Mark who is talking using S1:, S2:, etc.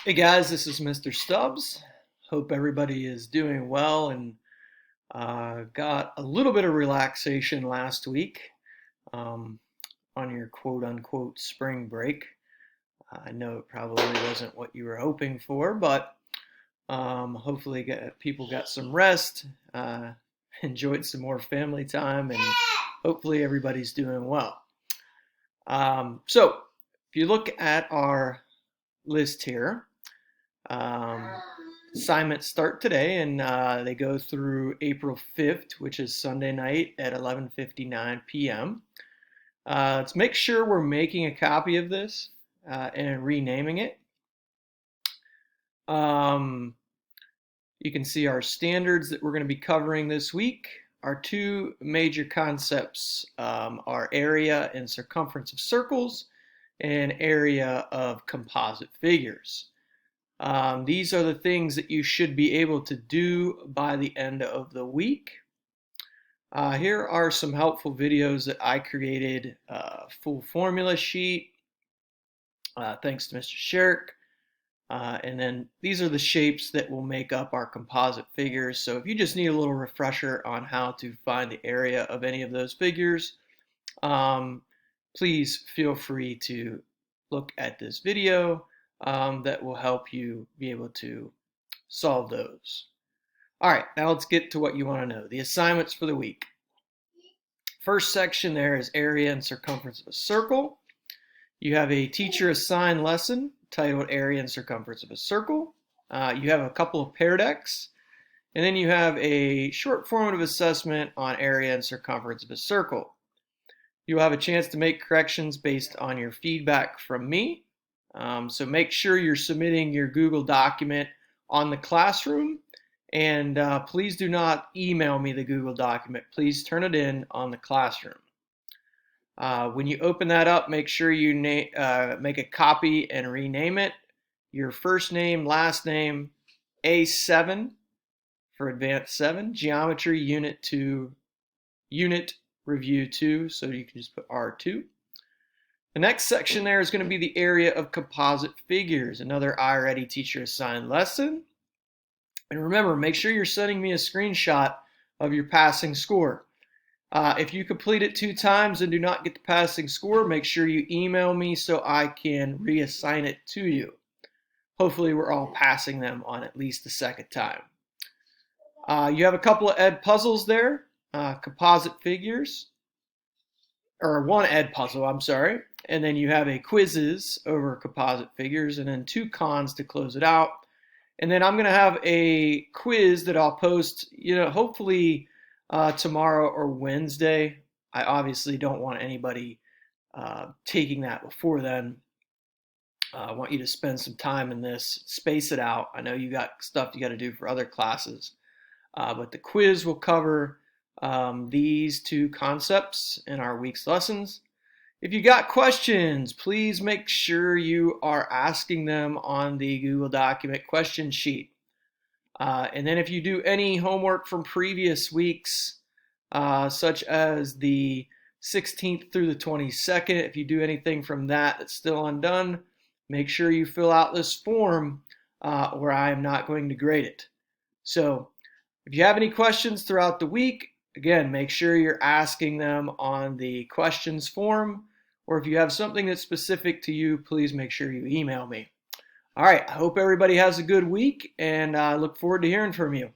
S1: Hey guys, this is Mr. Stubbs. Hope everybody is doing well and got a little bit of relaxation last week um, on your quote unquote spring break. I know it probably wasn't what you were hoping for, but hopefully people got some rest, enjoyed some more family time, and hopefully everybody's doing well. So, if you look at our list here, um, assignments start today and they go through April 5th, which is Sunday night at 11:59 p.m. Let's make sure we're making a copy of this and renaming it. You can see our standards that we're going to be covering this week. Our two major concepts are area and circumference of circles and area of composite figures. These are the things that you should be able to do by the end of the week. Here are some helpful videos that I created, full formula sheet, thanks to Mr. Sherrick. And then these are the shapes that will make up our composite figures. So if you just need a little refresher on how to find the area of any of those figures, please feel free to look at this video that will help you be able to solve those. All right, now let's get to what you want to know. The assignments for the week. First section there is area and circumference of a circle. You have a teacher assigned lesson titled Area and Circumference of a Circle. You have a couple of pear decks, and then you have a short formative assessment on area and circumference of a circle. You'll have a chance to make corrections based on your feedback from me. So make sure you're submitting your Google document on the classroom, and please do not email me the Google document. Please turn it in on the classroom. When you open that up, make sure you make a copy and rename it. Your first name, last name, A7 for Advanced 7, Geometry Unit 2, Unit Review 2, so you can just put R2. The next section there is going to be the area of composite figures, another iReady teacher assigned lesson. And remember, make sure you're sending me a screenshot of your passing score. If you complete it 2 times and do not get the passing score, make sure you email me so I can reassign it to you. Hopefully we're all passing them on at least the second time. You have a couple of ed puzzles there, composite figures, or one ed puzzle, I'm sorry. And then you have a quizzes over composite figures, and then 2 cons to close it out. And then I'm going to have a quiz that I'll post, hopefully tomorrow or Wednesday. I obviously don't want anybody taking that before then. I want you to spend some time in this, space it out. I know you got stuff you got to do for other classes, but the quiz will cover these 2 concepts in our week's lessons. If you got questions, please make sure you are asking them on the Google document question sheet. And then if you do any homework from previous weeks, such as the 16th through the 22nd, if you do anything from that that's still undone, make sure you fill out this form or I am not going to grade it. So if you have any questions throughout the week, again, make sure you're asking them on the questions form, or if you have something that's specific to you, please make sure you email me. All right, I hope everybody has a good week, and I look forward to hearing from you.